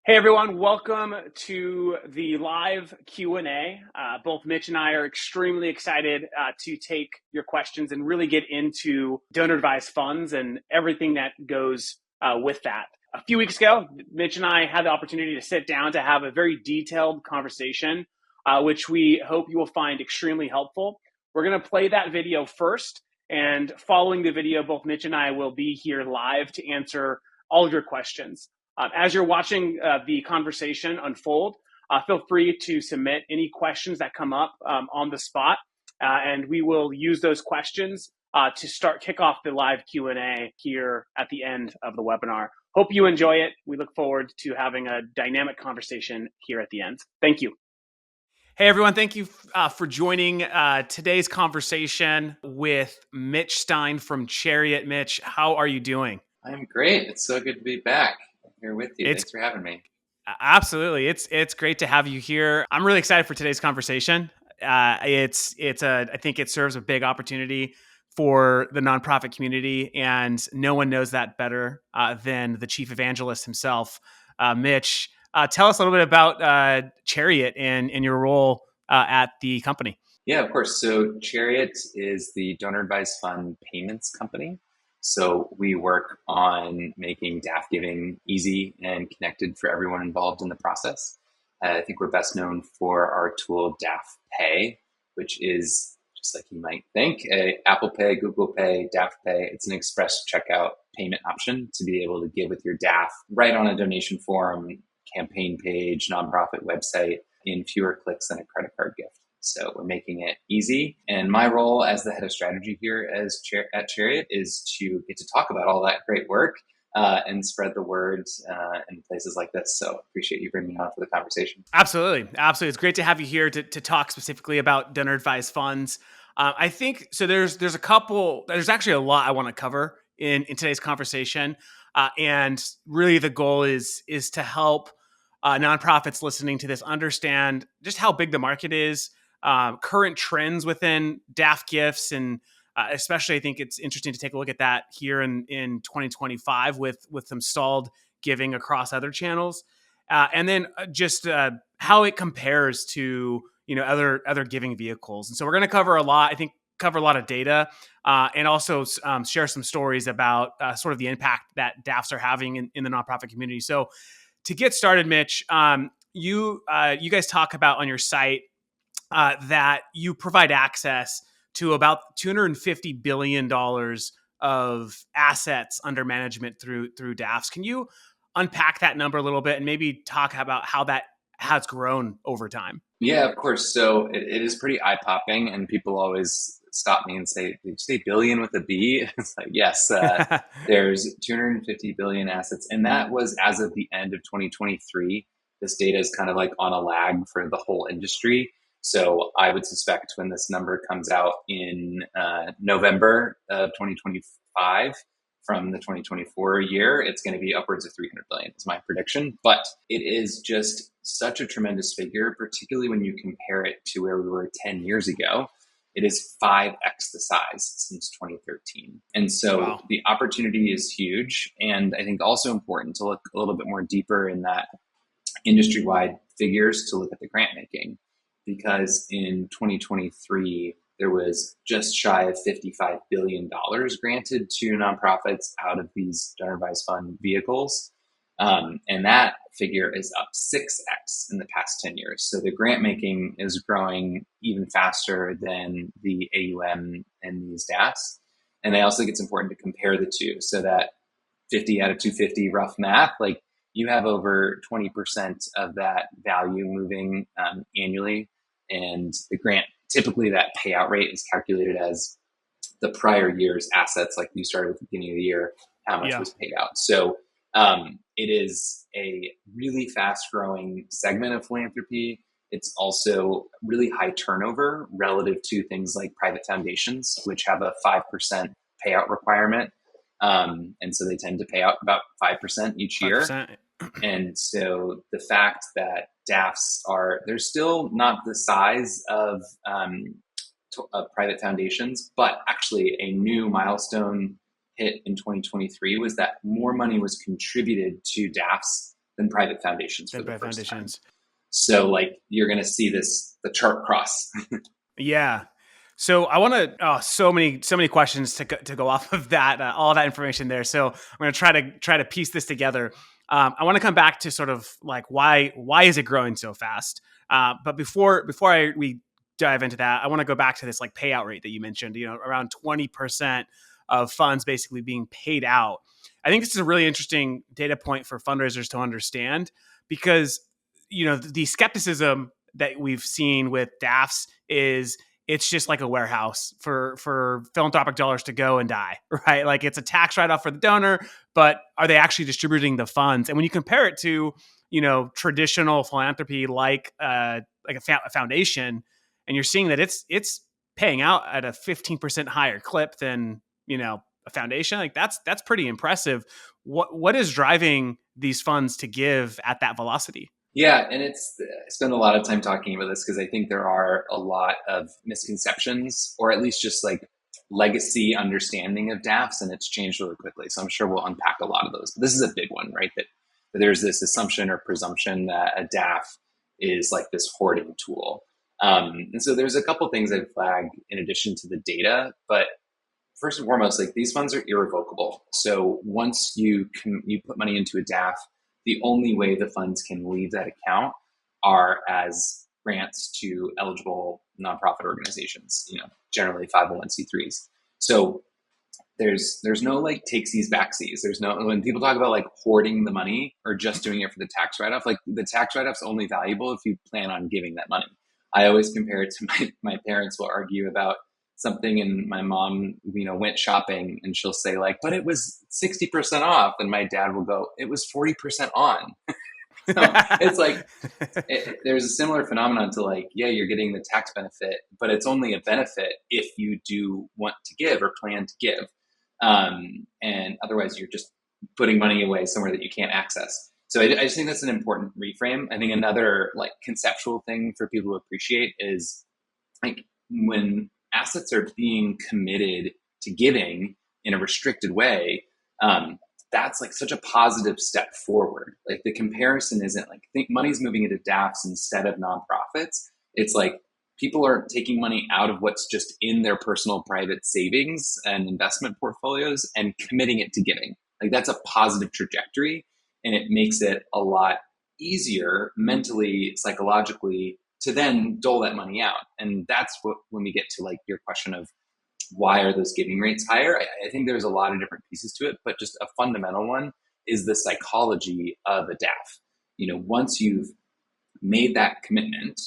Hey everyone, welcome to the live Q&A. Both Mitch and I are extremely excited to take your questions and really get into donor advised funds and everything that goes with that. A few weeks ago, Mitch and I had the opportunity to sit down to have a very detailed conversation, which we hope you will find extremely helpful. We're going to play that video first, and following the video, both Mitch and I will be here live to answer all of your questions. As you're watching the conversation unfold, feel free to submit any questions that come up on the spot, and we will use those questions to kick off the live Q&A here at the end of the webinar. Hope you enjoy it. We look forward to having a dynamic conversation here at the end. Thank you. Hey everyone, thank you for joining today's conversation with Mitch Stein from Chariot. Mitch, how are you doing? I'm great. It's so good to be back here with you. Thanks for having me. Absolutely. It's great to have you here. I'm really excited for today's conversation. I think it serves a big opportunity for the nonprofit community, and no one knows that better than the chief evangelist himself. Mitch, tell us a little bit about Chariot and your role at the company. Yeah, of course. So Chariot is the donor advised fund payments company. So we work on making DAF giving easy and connected for everyone involved in the process. I think we're best known for our tool DAFpay, which is just like you might think, Apple Pay, Google Pay, DAFpay. It's an express checkout payment option to be able to give with your DAF right on a donation form, campaign page, nonprofit website in fewer clicks than a credit card gift. So we're making it easy. And my role as the head of strategy here at Chariot is to get to talk about all that great work and spread the word in places like this. So appreciate you bringing me on for the conversation. Absolutely. Absolutely. It's great to have you here to talk specifically about donor advised funds. I think, so there's actually a lot I want to cover in today's conversation. And really the goal is to help nonprofits listening to this understand just how big the market is, current trends within DAF gifts, and especially I think it's interesting to take a look at that here in 2025 with some stalled giving across other channels, and then just how it compares to other giving vehicles. And so we're going to cover a lot. I think cover a lot of data and also share some stories about sort of the impact that DAFs are having in the nonprofit community. So to get started, Mitch, you guys talk about on your site that you provide access to about $250 billion of assets under management through DAFs. Can you unpack that number a little bit and maybe talk about how that has grown over time? Yeah, of course. So it is pretty eye-popping, and people always stop me and say, "Did you say billion with a B?" It's like, yes, there's 250 billion assets, and that was as of the end of 2023. This data is kind of like on a lag for the whole industry. So I would suspect when this number comes out in November of 2025 from the 2024 year, it's going to be upwards of 300 billion is my prediction. But it is just such a tremendous figure, particularly when you compare it to where we were 10 years ago. It is 5x the size since 2013. And so wow, the opportunity is huge. And I think also important to look a little bit more deeper in that industry-wide figures to look at the grant making. Because in 2023, there was just shy of $55 billion granted to nonprofits out of these donor advised fund vehicles. And that figure is up 6x in the past 10 years. So the grant making is growing even faster than the AUM and these DAFs. And I also think it's important to compare the two so that 50 out of 250 rough math, like you have over 20% of that value moving annually. And the grant, typically that payout rate is calculated as the prior year's assets, like you started at the beginning of the year, how much was paid out. So it is a really fast growing segment of philanthropy. It's also really high turnover relative to things like private foundations, which have a 5% payout requirement. And so they tend to pay out about 5% each year. 5%. And so the fact that DAFs they're still not the size of private foundations, but actually a new milestone hit in 2023 was that more money was contributed to DAFs than private foundations for Then the by first time. foundations. So like you're going to see the chart cross. Yeah. So I want to so many questions to go off of that all that information there. So I'm going to try to piece this together. I want to come back to sort of like why is it growing so fast? But before we dive into that, I want to go back to this like payout rate that you mentioned. Around 20% of funds basically being paid out. I think this is a really interesting data point for fundraisers to understand because the skepticism that we've seen with DAFs is it's just like a warehouse for philanthropic dollars to go and die, right? Like it's a tax write-off for the donor, but are they actually distributing the funds? And when you compare it to, traditional philanthropy like a foundation, and you're seeing that it's paying out at a 15% higher clip than, a foundation, like that's pretty impressive. What is driving these funds to give at that velocity? Yeah, and I spend a lot of time talking about this because I think there are a lot of misconceptions, or at least just like legacy understanding of DAFs, and it's changed really quickly. So I'm sure we'll unpack a lot of those. But this is a big one, right? That there's this assumption or presumption that a DAF is like this hoarding tool. And so there's a couple things I'd flag in addition to the data, but first and foremost, like these funds are irrevocable. So once you put money into a DAF, the only way the funds can leave that account are as grants to eligible nonprofit organizations, generally 501c3s. So there's no like takesies backsies. There's no, when people talk about like hoarding the money or just doing it for the tax write-off, like the tax write-off's only valuable if you plan on giving that money. I always compare it to my parents will argue about something, and my mom, went shopping and she'll say like, but it was 60% off. And my dad will go, it was 40% on. So it's like, there's a similar phenomenon to like, yeah, you're getting the tax benefit, but it's only a benefit if you do want to give or plan to give. And otherwise you're just putting money away somewhere that you can't access. So I just think that's an important reframe. I think another like conceptual thing for people to appreciate is like when assets are being committed to giving in a restricted way, that's like such a positive step forward. Like the comparison isn't like money's moving into DAFs instead of nonprofits. It's like people are taking money out of what's just in their personal private savings and investment portfolios and committing it to giving. Like that's a positive trajectory, and it makes it a lot easier mentally, psychologically to then dole that money out. And that's what, when we get to like your question of why are those giving rates higher, I think there's a lot of different pieces to it, but just a fundamental one is the psychology of a DAF. Once you've made that commitment,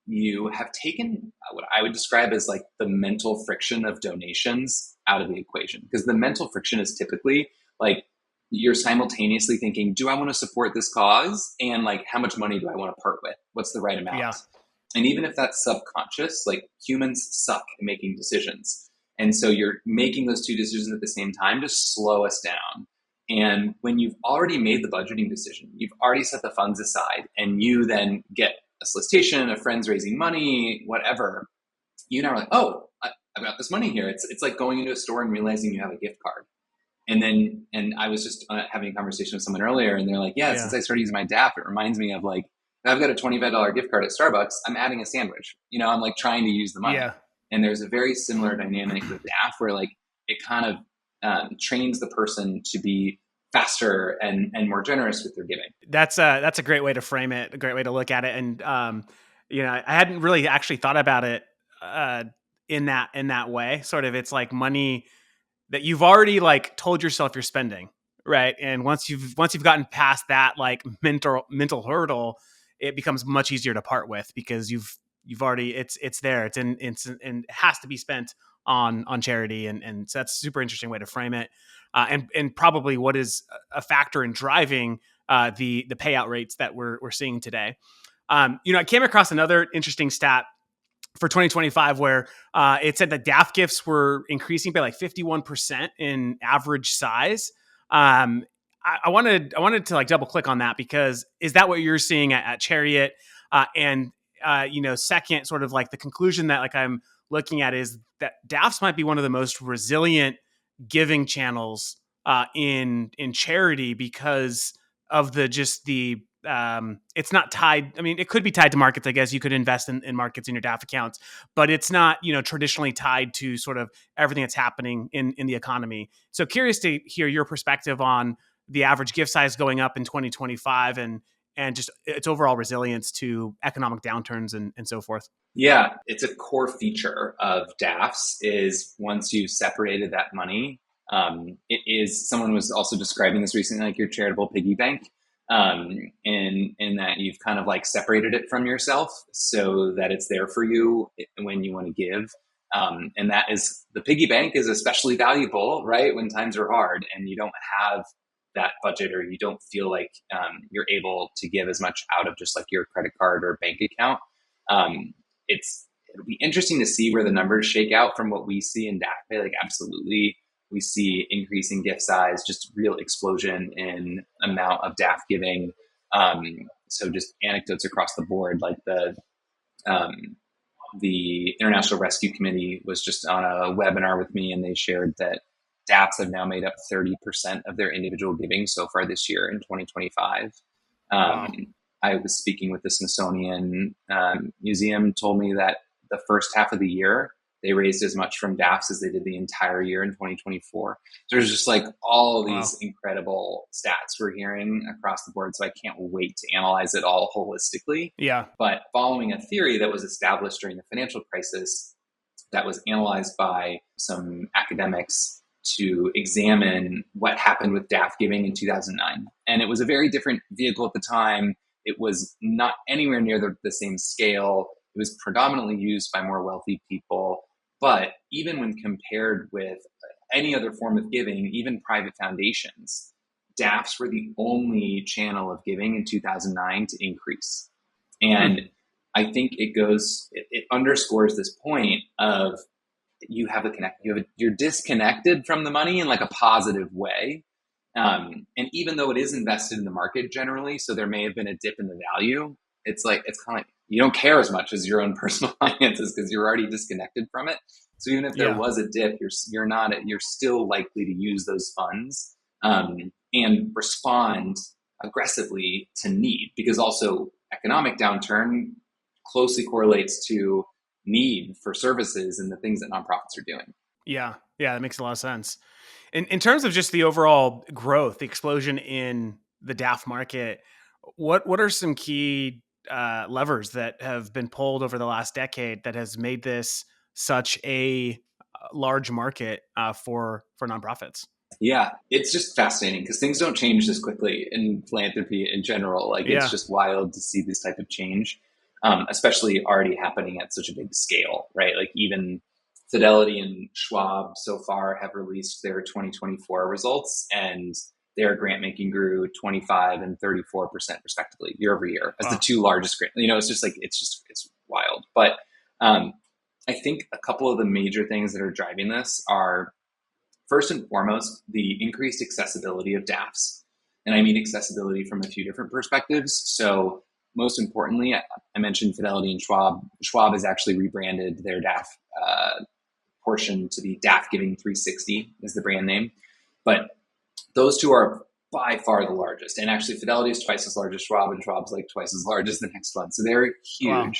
you have taken what I would describe as like the mental friction of donations out of the equation. Because the mental friction is typically like you're simultaneously thinking, do I want to support this cause? And like, how much money do I want to part with? What's the right amount? Yeah. And even if that's subconscious, like humans suck at making decisions. And so you're making those two decisions at the same time to slow us down. And when you've already made the budgeting decision, you've already set the funds aside, and you then get a solicitation, a friend's raising money, whatever, you now are like, oh, I've got this money here. It's like going into a store and realizing you have a gift card. And I was just having a conversation with someone earlier, and they're like, yeah, since I started using my DAF, it reminds me of like, if I've got a $25 gift card at Starbucks, I'm adding a sandwich. I'm like trying to use the money. Yeah. And there's a very similar dynamic with DAF where like it kind of trains the person to be faster and more generous with their giving. That's a great way to frame it, a great way to look at it. And, I hadn't really actually thought about it in that way. Sort of, it's like money that you've already like told yourself you're spending, right? And once you've gotten past that like mental hurdle, it becomes much easier to part with because you've already it's there, it's and it has to be spent on charity, and so that's a super interesting way to frame it, and probably what is a factor in driving the payout rates that we're seeing today. I came across another interesting stat for 2025 where it said that DAF gifts were increasing by like 51% in average size. I wanted to like double click on that because is that what you're seeing at Chariot? And second, sort of like the conclusion that like I'm looking at is that DAFs might be one of the most resilient giving channels in charity because of the just the it's not tied. I mean, it could be tied to markets. I guess you could invest in markets in your DAF accounts, but it's not, traditionally tied to sort of everything that's happening in the economy. So curious to hear your perspective on the average gift size going up in 2025 and just its overall resilience to economic downturns and so forth. Yeah, it's a core feature of DAFs is once you've separated that money, it is, someone was also describing this recently, like your charitable piggy bank, in that you've kind of like separated it from yourself so that it's there for you when you want to give. And that is, the piggy bank is especially valuable, right? When times are hard and you don't have that budget, or you don't feel like you're able to give as much out of just like your credit card or bank account. It'll be interesting to see where the numbers shake out from what we see in DAFpay. Like, absolutely, we see increasing gift size, just real explosion in amount of DAF giving. So just anecdotes across the board, like the International Rescue Committee was just on a webinar with me, and they shared that DAFs have now made up 30% of their individual giving so far this year in 2025. Wow. I was speaking with the Smithsonian Museum, told me that the first half of the year, they raised as much from DAFs as they did the entire year in 2024. So there's just like all these incredible stats we're hearing across the board. So I can't wait to analyze it all holistically. Yeah. But following a theory that was established during the financial crisis, that was analyzed by some academics to examine what happened with DAF giving in 2009. And it was a very different vehicle at the time. It was not anywhere near the same scale. It was predominantly used by more wealthy people. But even when compared with any other form of giving, even private foundations, DAFs were the only channel of giving in 2009 to increase. And I think it underscores this point of you're disconnected from the money in like a positive way. And even though it is invested in the market generally, so there may have been a dip in the value, it's kind of like you don't care as much as your own personal finances because you're already disconnected from it. So even if there was a dip, you're still likely to use those funds and respond aggressively to need, because also economic downturn closely correlates to need for services and the things that nonprofits are doing. Yeah, that makes a lot of sense. In terms of just the overall growth, the explosion in the DAF market, what are some key levers that have been pulled over the last decade that has made this such a large market for nonprofits? Yeah, it's just fascinating because things don't change this quickly in philanthropy in general. Like, it's just wild to see this type of change, especially already happening at such a big scale, right? Like, even Fidelity and Schwab so far have released their 2024 results, and their grant making grew 25 and 34% respectively year over year as the two largest grant. It's wild. But I think a couple of the major things that are driving this are, first and foremost, the increased accessibility of DAFs. And I mean accessibility from a few different perspectives. So most importantly, I mentioned Fidelity and Schwab. Schwab has actually rebranded their DAF portion to be DAF Giving 360 is the brand name. But those two are by far the largest. And actually Fidelity is twice as large as Schwab, and Schwab's like twice as large as the next one. So they're huge. Wow.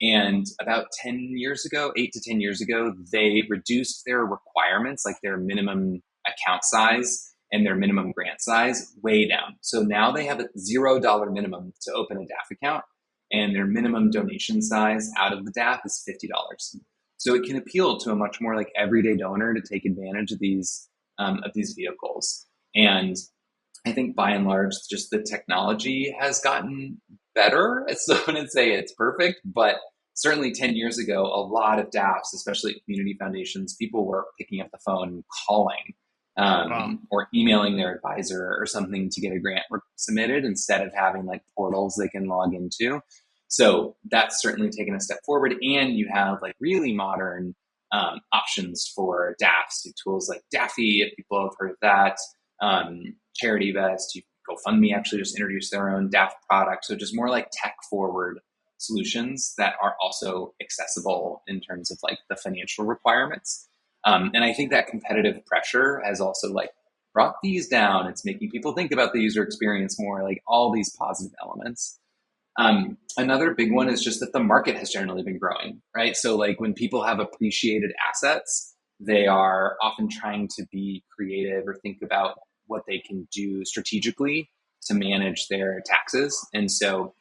And about 8 to 10 years ago, they reduced their requirements, like their minimum account size and their minimum grant size, way down. So now they have a $0 minimum to open a DAF account, and their minimum donation size out of the DAF is $50. So it can appeal to a much more like everyday donor to take advantage of these vehicles. And I think by and large, just the technology has gotten better. So I wouldn't say it's perfect, but certainly 10 years ago, a lot of DAFs, especially community foundations, people were picking up the phone and calling or emailing their advisor or something to get a grant submitted instead of having like portals they can log into. So that's certainly taken a step forward. And you have like really modern options for DAFs, tools like Daffy, if people have heard of that. Chariot, GoFundMe actually just introduced their own DAF product. So just more like tech forward solutions that are also accessible in terms of like the financial requirements. And I think that competitive pressure has also like brought fees down. It's making people think about the user experience more, like all these positive elements. Another big one is just that the market has generally been growing, right? So like when people have appreciated assets, they are often trying to be creative or think about what they can do strategically to manage their taxes. And so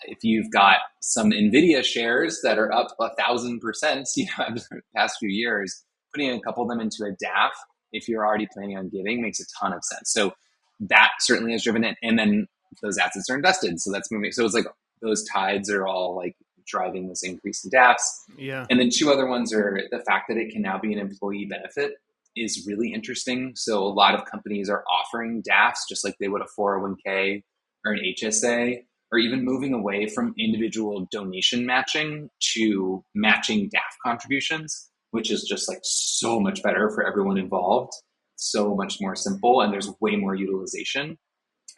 if you've got some NVIDIA shares that are up 1,000%, in the past few years, putting a couple of them into a DAF, if you're already planning on giving, makes a ton of sense. So that certainly has driven it. And then those assets are invested. So that's moving. So it's like those tides are all like driving this increase in DAFs. Yeah. And then two other ones are the fact that it can now be an employee benefit is really interesting. So a lot of companies are offering DAFs just like they would a 401k or an HSA, or even moving away from individual donation matching to matching DAF contributions, which is just like so much better for everyone involved, so much more simple, and there's way more utilization.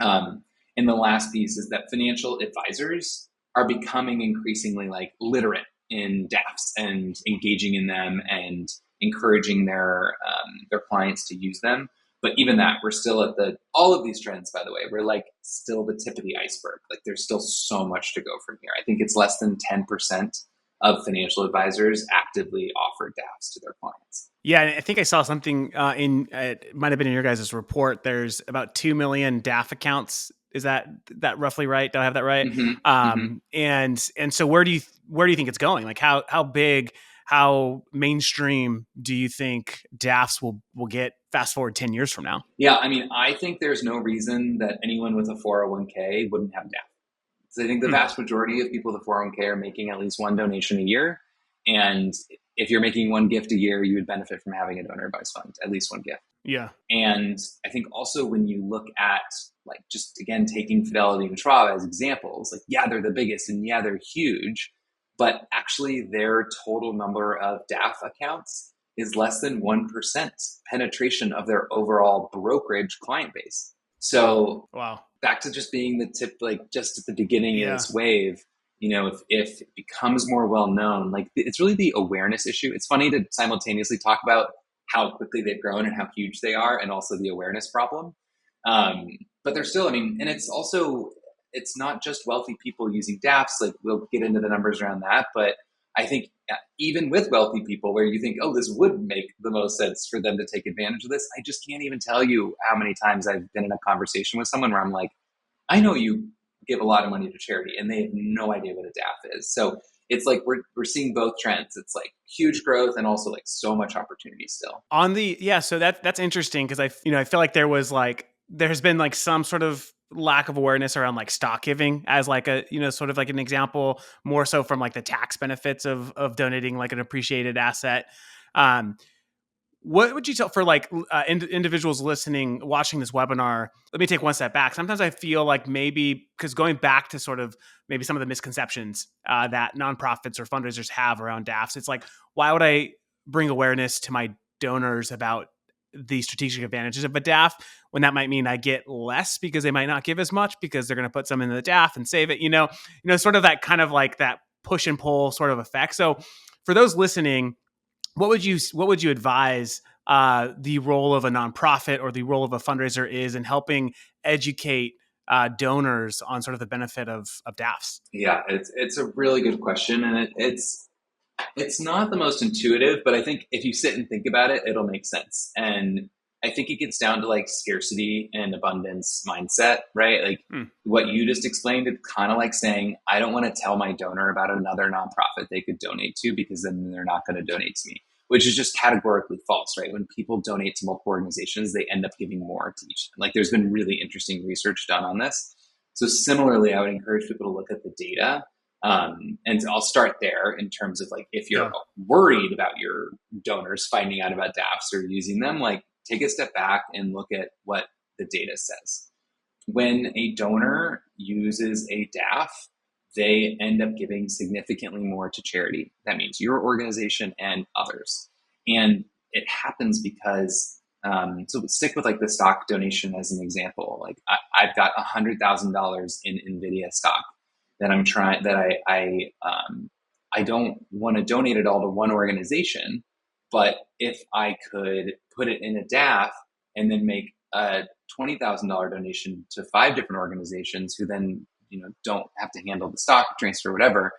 And the last piece is that financial advisors are becoming increasingly like literate in DAFs and engaging in them and encouraging their clients to use them. But even that, we're still at all of these trends, by the way, we're like still the tip of the iceberg. Like there's still so much to go from here. I think it's less than 10% of financial advisors actively offer DAFs to their clients. Yeah, I think I saw something it might have been in your guys' report. There's about 2 million DAF accounts. Is that roughly right? Do I have that right? Mm-hmm. And so where do you think it's going? Like how big, how mainstream do you think DAFs will get fast forward 10 years from now? Yeah, I mean, I think there's no reason that anyone with a 401k wouldn't have DAF. So I think the vast majority of people with a 401k are making at least one donation a year. And if you're making one gift a year, you would benefit from having a donor advised fund, at least one gift. Yeah. And I think also when you look at like just again taking Fidelity and Schwab as examples, like yeah, they're the biggest and yeah, they're huge, but actually their total number of DAF accounts is less than 1% penetration of their overall brokerage client base. So wow, back to just being the tip, like just at the beginning of this wave, if it becomes more well known, like it's really the awareness issue. It's funny to simultaneously talk about how quickly they've grown and how huge they are, and also the awareness problem. But they're still, and it's not just wealthy people using DAFs. Like we'll get into the numbers around that, but I think even with wealthy people where you think, oh, this would make the most sense for them to take advantage of this, I just can't even tell you how many times I've been in a conversation with someone where I'm like, I know you give a lot of money to charity and they have no idea what a DAF is. So it's like we're seeing both trends. It's like huge growth and also like so much opportunity still. So that's interesting because I feel like there has been like some sort of lack of awareness around like stock giving as like a sort of like an example, more so from like the tax benefits of donating like an appreciated asset. What would you tell for like individuals listening, watching this webinar? Let me take one step back. Sometimes I feel like maybe because going back to sort of maybe some of the misconceptions that nonprofits or fundraisers have around DAFs, it's like, why would I bring awareness to my donors about the strategic advantages of a DAF when that might mean I get less because they might not give as much because they're going to put some in the DAF and save it, sort of that kind of like that push and pull sort of effect. So for those listening, what would you advise the role of a nonprofit or the role of a fundraiser is in helping educate donors on sort of the benefit of DAFs? Yeah, it's a really good question, and it's not the most intuitive, but I think if you sit and think about it, it'll make sense. And I think it gets down to like scarcity and abundance mindset, right? Like what you just explained, it's kind of like saying, I don't want to tell my donor about another nonprofit they could donate to because then they're not going to donate to me, which is just categorically false, right? When people donate to multiple organizations, they end up giving more to each. Like there's been really interesting research done on this. So similarly, I would encourage people to look at the data. And I'll start there in terms of like, if you're worried about your donors finding out about DAFs or using them, like take a step back and look at what the data says. When a donor uses a DAF, they end up giving significantly more to charity. That means your organization and others. And it happens because, so stick with like the stock donation as an example. Like I've got $100,000 in NVIDIA stock that I'm trying, that I don't want to donate it all to one organization, but if I could put it in a DAF and then make a $20,000 donation to 5 different organizations who then don't have to handle the stock transfer or whatever,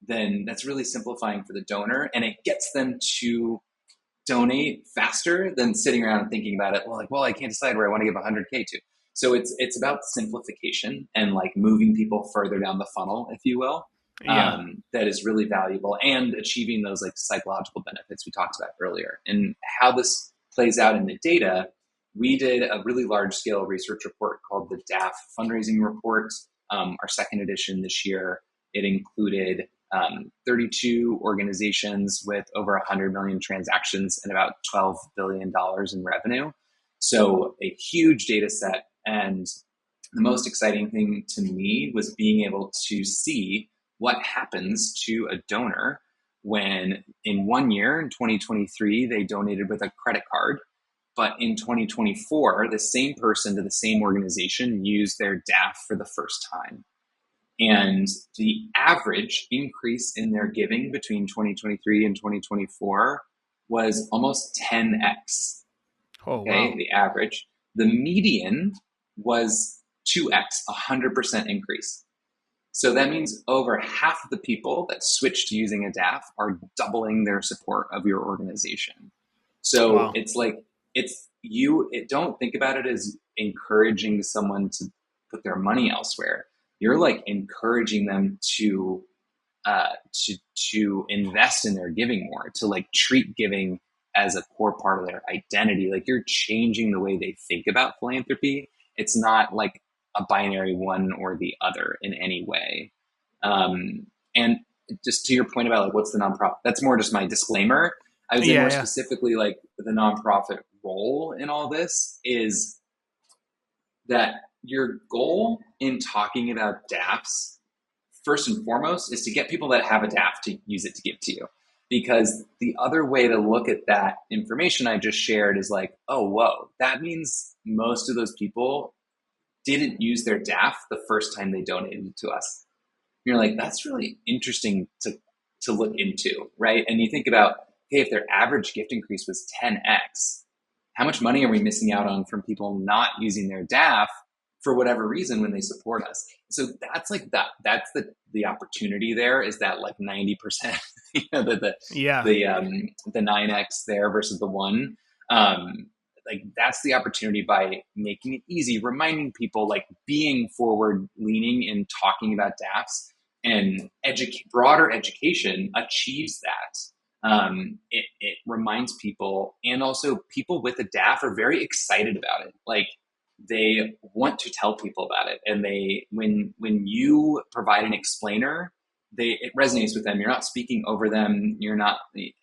then that's really simplifying for the donor, and it gets them to donate faster than sitting around and thinking about it. Well, I can't decide where I want to give 100K to. So it's about simplification and like moving people further down the funnel, if you will. Yeah. That is really valuable, and achieving those like psychological benefits we talked about earlier. And how this plays out in the data, we did a really large scale research report called the DAF Fundraising Report, our second edition this year. It included 32 organizations with over 100 million transactions and about $12 billion in revenue. So a huge data set. And the most exciting thing to me was being able to see what happens to a donor when in 1 year, in 2023, they donated with a credit card. But in 2024, the same person to the same organization used their DAF for the first time. And the average increase in their giving between 2023 and 2024 was almost 10x. Oh, Okay, wow. the average. The median was 2x, 100% increase. So that means over half of the people that switch to using a DAF are doubling their support of your organization. So Wow. it's like, don't think about it as encouraging someone to put their money elsewhere. You're like encouraging them to invest in their giving more, to like treat giving as a core part of their identity. Like you're changing the way they think about philanthropy. It's not like a binary one or the other in any way. And just to your point about like what's the nonprofit, that's more just my disclaimer. I would say Yeah. more Yeah. specifically, like the nonprofit role in all this is that your goal in talking about DAFs, first and foremost, is to get people that have a DAF to use it to give to you. Because the other way to look at that information I just shared is like, oh, whoa, that means most of those people didn't use their DAF the first time they donated to us. And you're like, that's really interesting to look into, right? And you think about, hey, if their average gift increase was 10x, how much money are we missing out on from people not using their DAF for whatever reason when they support us? So that's like that's the opportunity there, is that like 90%, the Yeah. 9x there versus the 1. Like that's the opportunity by making it easy, reminding people, like being forward leaning in talking about DAFs, and broader education achieves that. It reminds people, and also people with a DAF are very excited about it. Like they want to tell people about it, and when you provide an explainer, it resonates with them. You're not speaking over them. It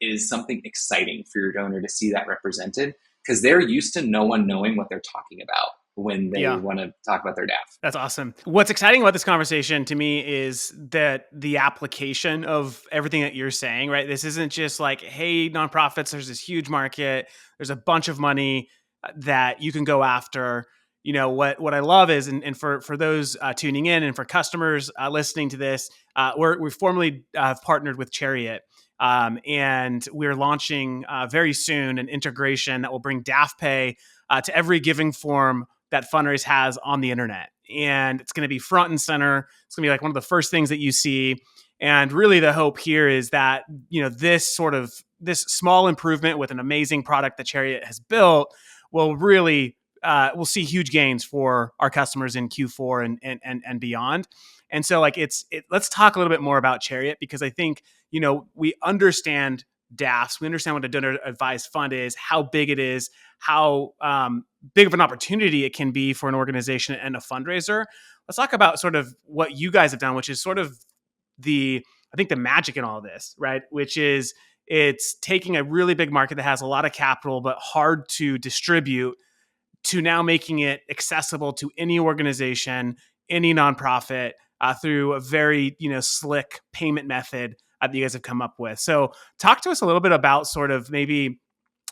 is something exciting for your donor to see that represented, because they're used to no one knowing what they're talking about when they Yeah. want to talk about their DAF. That's awesome. What's exciting about this conversation to me is that the application of everything that you're saying, right? This isn't just like, hey, nonprofits, there's this huge market, there's a bunch of money that you can go after. What I love is, and for those tuning in, and for customers listening to this, we formally partnered with Chariot. And we're launching very soon an integration that will bring DAFpay to every giving form that Funraise has on the internet. And it's going to be front and center. It's going to be like one of the first things that you see. And really the hope here is that, this small improvement with an amazing product that Chariot has built will really, we'll see huge gains for our customers in Q4 and beyond. And so let's talk a little bit more about Chariot, because I think, we understand DAFs. We understand what a donor advised fund is, how big it is, how big of an opportunity it can be for an organization and a fundraiser. Let's talk about sort of what you guys have done, which is sort of I think the magic in all of this, right? Which is it's taking a really big market that has a lot of capital, but hard to distribute, to now making it accessible to any organization, any nonprofit, through a very slick payment method that you guys have come up with. So talk to us a little bit about sort of maybe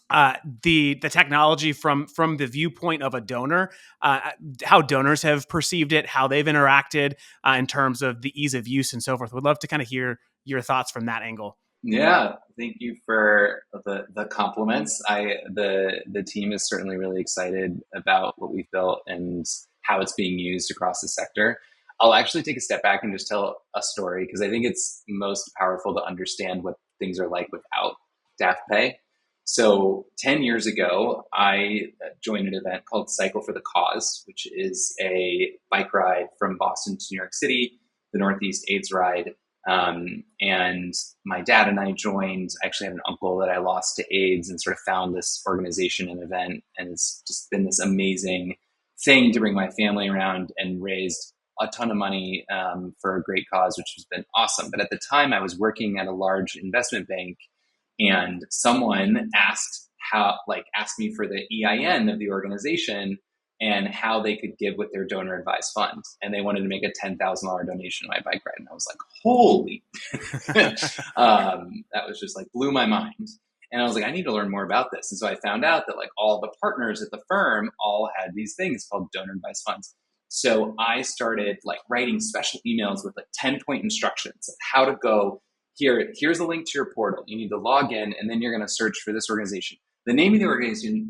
the technology from the viewpoint of a donor, how donors have perceived it, how they've interacted in terms of the ease of use and so forth. Would love to kind of hear your thoughts from that angle. Yeah, thank you for the compliments. The team is certainly really excited about what we've built and how it's being used across the sector. I'll actually take a step back and just tell a story because I think it's most powerful to understand what things are like without DAFpay. So 10 years ago, I joined an event called Cycle for the Cause, which is a bike ride from Boston to New York City, the Northeast AIDS ride. And my dad and I joined. I actually had an uncle that I lost to AIDS and sort of found this organization and event. And it's just been this amazing thing to bring my family around and raised a ton of money for a great cause, which has been awesome. But at the time, I was working at a large investment bank, and someone asked me for the EIN of the organization and how they could give with their donor advised fund. And they wanted to make a $10,000 donation to my bike ride. And I was like, holy, that was just like blew my mind. And I was like, I need to learn more about this. And so I found out that like all the partners at the firm all had these things called donor advised funds. So I started like writing special emails with like 10-point instructions of how to go here's a link to your portal. You need to log in and then you're going to search for this organization. The name of the organization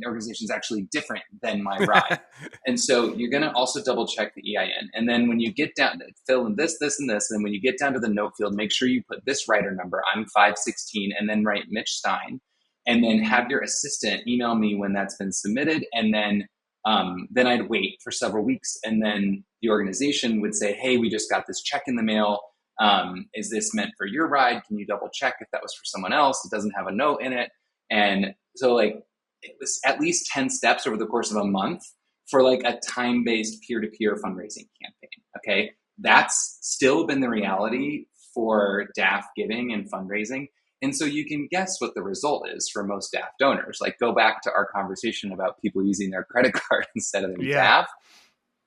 is actually different than my ride. And so you're going to also double check the EIN. And then when you get down to fill in this, this, and this, and when you get down to the note field, make sure you put this writer number. I'm 516, and then write Mitch Stein. And then have your assistant email me when that's been submitted. And then I'd wait for several weeks. And then the organization would say, hey, we just got this check in the mail. Is this meant for your ride? Can you double check if that was for someone else? It doesn't have a note in it. And so like it was at least 10 steps over the course of a month for like a time-based peer-to-peer fundraising campaign. Okay. That's still been the reality for DAF giving and fundraising. And so you can guess what the result is for most DAF donors. Like go back to our conversation about people using their credit card instead of their DAF.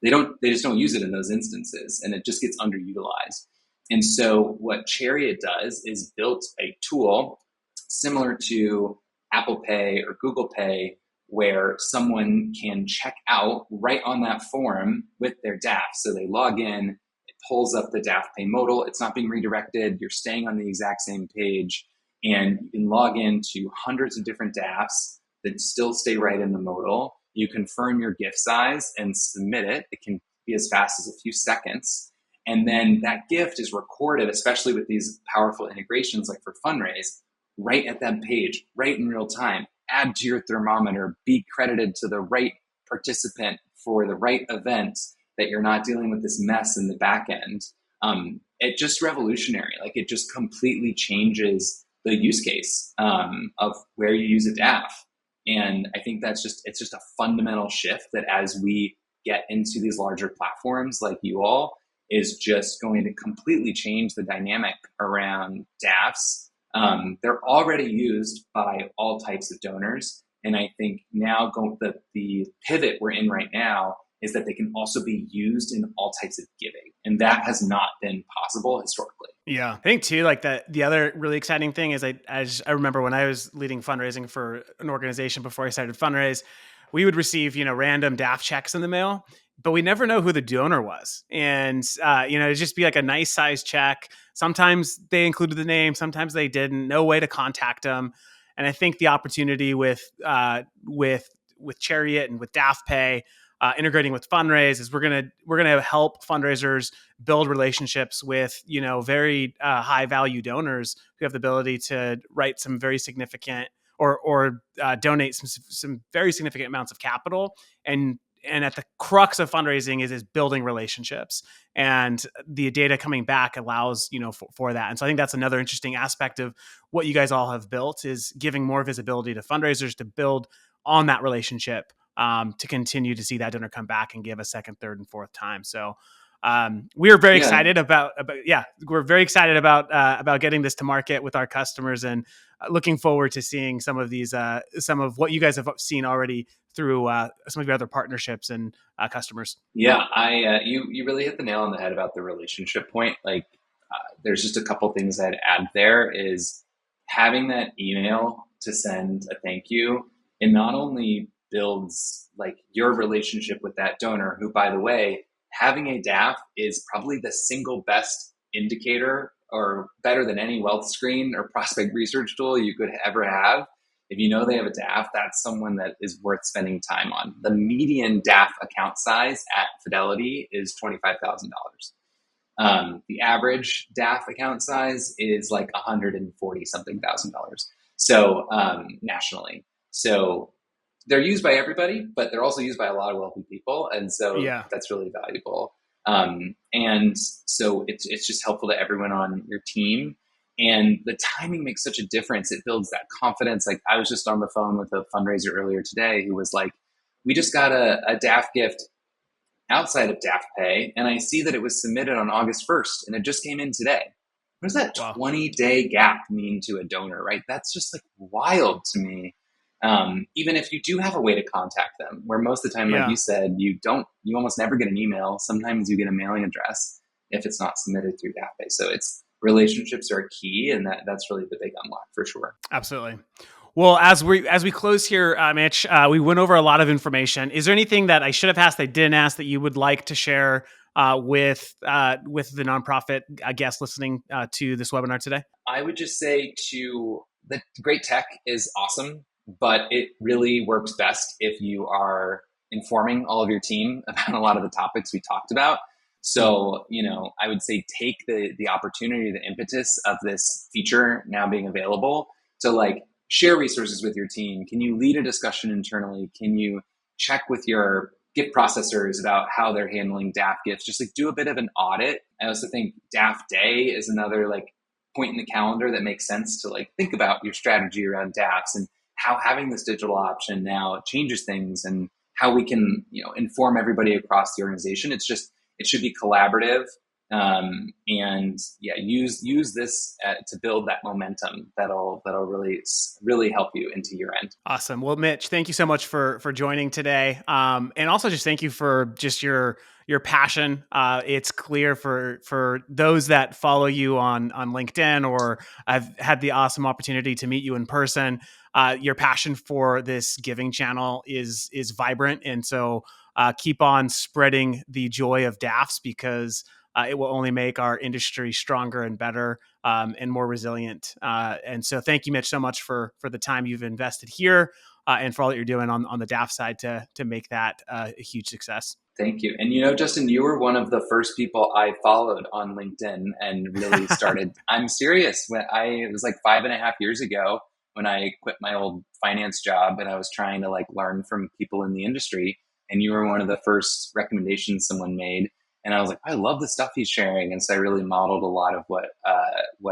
They just don't use it in those instances, and it just gets underutilized. And so what Chariot does is built a tool similar to Apple Pay or Google Pay, where someone can check out right on that form with their DAF. So they log in, it pulls up the DAFpay modal. It's not being redirected. You're staying on the exact same page, and you can log into hundreds of different DAFs that still stay right in the modal. You confirm your gift size and submit it. It can be as fast as a few seconds. And then that gift is recorded, especially with these powerful integrations like for Funraise, right at that page, right in real time. Add to your thermometer, be credited to the right participant for the right event, that you're not dealing with this mess in the back end. It just revolutionary. Like it just completely changes the use case of where you use a DAF. And I think it's just a fundamental shift that as we get into these larger platforms like you all, is just going to completely change the dynamic around DAFs. They're already used by all types of donors. And I think now the pivot we're in right now is that they can also be used in all types of giving. And that has not been possible historically. Yeah. I think too, like the other really exciting thing is I remember when I was leading fundraising for an organization before I started Funraise, we would receive, random DAF checks in the mail, but we never know who the donor was. And, it'd just be like a nice size check. Sometimes they included the name, sometimes they didn't, no way to contact them. And I think the opportunity with Chariot and with DAFpay, integrating with Funraise is we're gonna help fundraisers build relationships with very high value donors who have the ability to write some very significant or donate some very significant amounts of capital. And at the crux of fundraising is building relationships, and the data coming back allows for that. And so I think that's another interesting aspect of what you guys all have built, is giving more visibility to fundraisers to build on that relationship, to continue to see that donor come back and give a second, third, and fourth time. So we are very excited about we're very excited about getting this to market with our customers, and looking forward to seeing some of what you guys have seen already through some of your other partnerships and customers. Yeah, you really hit the nail on the head about the relationship point. Like, there's just a couple things I'd add there is having that email to send a thank you. It not only builds like your relationship with that donor, who, by the way, having a DAF is probably the single best indicator or better than any wealth screen or prospect research tool you could ever have. If you know they have a DAF, that's someone that is worth spending time on. The median DAF account size at Fidelity is $25,000. The average DAF account size is like 140 something thousand dollars. So nationally, so they're used by everybody, but they're also used by a lot of wealthy people, and so Yeah. that's really valuable. And so it's just helpful to everyone on your team. And the timing makes such a difference. It builds that confidence. Like I was just on the phone with a fundraiser earlier today who was like, "We just got a DAF gift outside of DAFpay, and I see that it was submitted on August 1st and it just came in today." What does that Wow. 20-day gap mean to a donor, right? That's just like wild to me. Even if you do have a way to contact them, where most of the time, like you Yeah. said, you almost never get an email. Sometimes you get a mailing address if it's not submitted through DAFpay. So it's relationships are key, and that's really the big unlock for sure. Absolutely. Well, as we close here, Mitch, we went over a lot of information. Is there anything that I should have asked, I didn't ask, that you would like to share with the nonprofit guests listening to this webinar today? I would just say to the great tech is awesome, but it really works best if you are informing all of your team about a lot of the topics we talked about. So, I would say take the opportunity, the impetus of this feature now being available to like share resources with your team. Can you lead a discussion internally? Can you check with your gift processors about how they're handling DAF gifts? Just like do a bit of an audit. I also think DAF Day is another like point in the calendar that makes sense to like think about your strategy around DAFs and how having this digital option now changes things and how we can inform everybody across the organization. It should be collaborative, and yeah, use this to build that momentum that'll really help you into year end. Awesome. Well, Mitch, thank you so much for joining today, and also just thank you for just your passion. It's clear for those that follow you on LinkedIn, or I've had the awesome opportunity to meet you in person. Your passion for this giving channel is vibrant, and so keep on spreading the joy of DAFs, because it will only make our industry stronger and better, and more resilient. And so thank you, Mitch, so much for the time you've invested here, and for all that you're doing on the DAF side to make that a huge success. Thank you. And Justin, you were one of the first people I followed on LinkedIn and really started. I'm serious. It was like 5.5 years ago when I quit my old finance job and I was trying to like learn from people in the industry. And you were one of the first recommendations someone made. And I was like, I love the stuff he's sharing. And so I really modeled a lot of what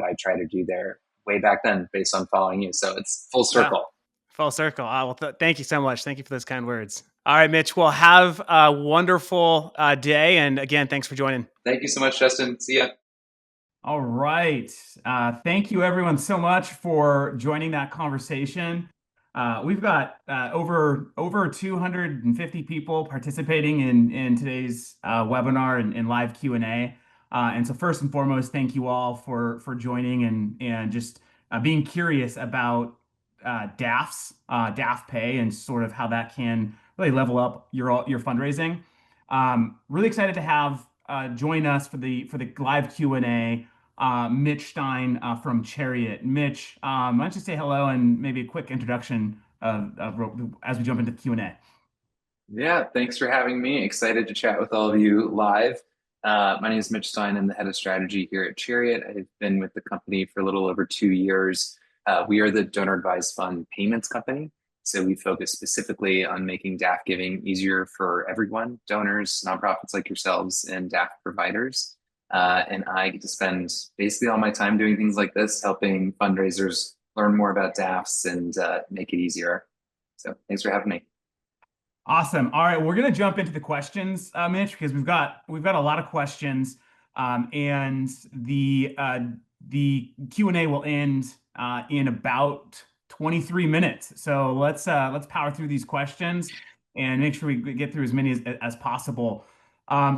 I try to do there way back then based on following you. So it's full Yeah. circle. Full circle. Well, thank you so much. Thank you for those kind words. All right, Mitch. Well, have a wonderful day. And again, thanks for joining. Thank you so much, Justin. See ya. All right. Thank you, everyone, so much for joining that conversation. We've got over 250 people participating in today's webinar and live Q&A. And so first and foremost, thank you all for joining and just being curious about DAFs, DAFpay, and sort of how that can really level up your fundraising. Really excited to have join us for the live Q&A. Mitch Stein from Chariot. Mitch, why don't you say hello and maybe a quick introduction as we jump into Q&A. Yeah, thanks for having me. Excited to chat with all of you live. My name is Mitch Stein. I'm the head of strategy here at Chariot. I've been with the company for a little over 2 years. We are the donor advised fund payments company. So we focus specifically on making DAF giving easier for everyone, donors, nonprofits like yourselves, and DAF providers. And I get to spend basically all my time doing things like this, helping fundraisers learn more about DAFs and make it easier. So thanks for having me. Awesome. All right, we're gonna jump into the questions, Mitch, because we've got a lot of questions, and the Q&A will end in about 23 minutes. So let's power through these questions and make sure we get through as many as possible.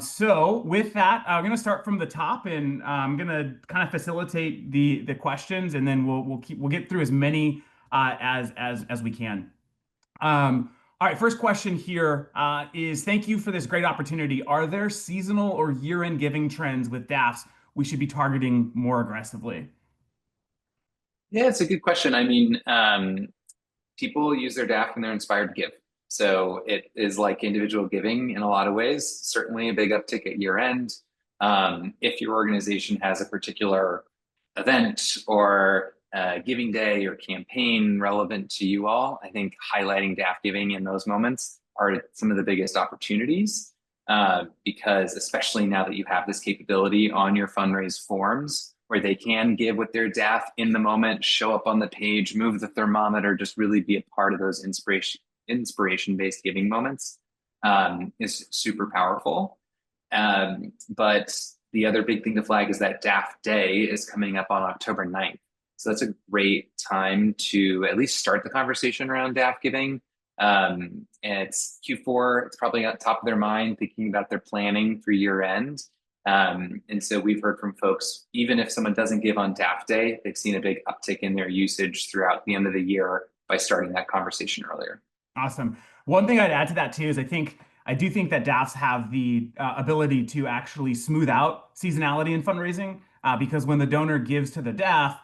So with that, I'm going to start from the top, and I'm going to kind of facilitate the questions, and then we'll get through as many as we can. All right, first question here is, thank you for this great opportunity. Are there seasonal or year-end giving trends with DAFs we should be targeting more aggressively? Yeah, it's a good question. I mean, people use their DAF when they're inspired to give. So it is like individual giving in a lot of ways, certainly a big uptick at year end. If your organization has a particular event or giving day or campaign relevant to you all, I think highlighting DAF giving in those moments are some of the biggest opportunities, because especially now that you have this capability on your fundraise forms where they can give with their DAF in the moment, show up on the page, move the thermometer, just really be a part of those inspiration-based giving moments, is super powerful. But the other big thing to flag is that DAF Day is coming up on October 9th. So that's a great time to at least start the conversation around DAF giving. And it's Q4, it's probably at the top of their mind, thinking about their planning for year end. And so we've heard from folks, even if someone doesn't give on DAF Day, they've seen a big uptick in their usage throughout the end of the year by starting that conversation earlier. Awesome. One thing I'd add to that too is I do think that DAFs have the ability to actually smooth out seasonality in fundraising, because when the donor gives to the DAF,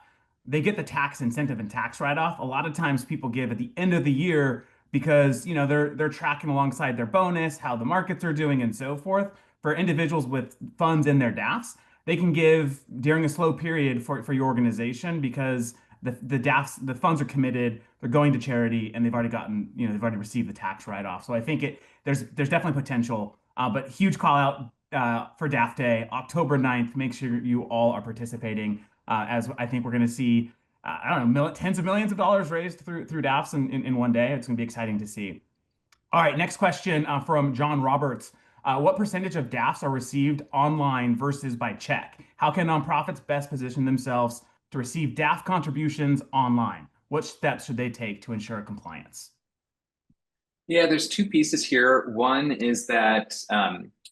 they get the tax incentive and tax write-off. A lot of times people give at the end of the year because they're tracking alongside their bonus, how the markets are doing, and so forth. For individuals with funds in their DAFs, they can give during a slow period for your organization because the DAFs, the funds are committed, they're going to charity, and they've already received the tax write-off. So I think there's definitely potential, but huge call out for DAF Day, October 9th. Make sure you all are participating, as I think we're going to see, I don't know, tens of millions of dollars raised through DAFs in one day. It's going to be exciting to see. All right, next question from John Roberts. What percentage of DAFs are received online versus by check? How can nonprofits best position themselves to receive DAF contributions online? What steps should they take to ensure compliance? Yeah, there's two pieces here. One is that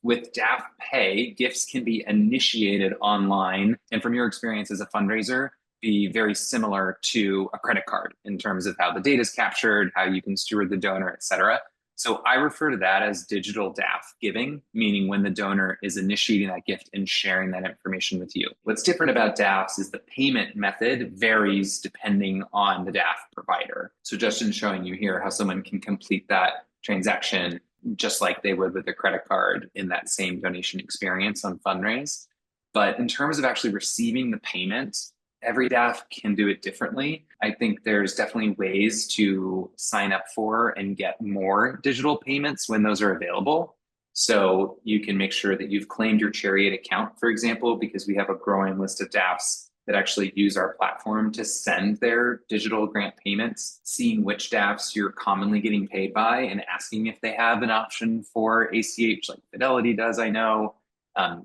with DAFpay, gifts can be initiated online, and from your experience as a fundraiser, be very similar to a credit card in terms of how the data is captured, how you can steward the donor, et cetera. So I refer to that as digital DAF giving, meaning when the donor is initiating that gift and sharing that information with you. What's different about DAFs is the payment method varies depending on the DAF provider. So Justin's showing you here how someone can complete that transaction just like they would with a credit card in that same donation experience on Funraise. But in terms of actually receiving the payment, every DAF can do it differently. I think there's definitely ways to sign up for and get more digital payments when those are available. So you can make sure that you've claimed your Chariot account, for example, because we have a growing list of DAFs that actually use our platform to send their digital grant payments, seeing which DAFs you're commonly getting paid by and asking if they have an option for ACH, like Fidelity does, I know.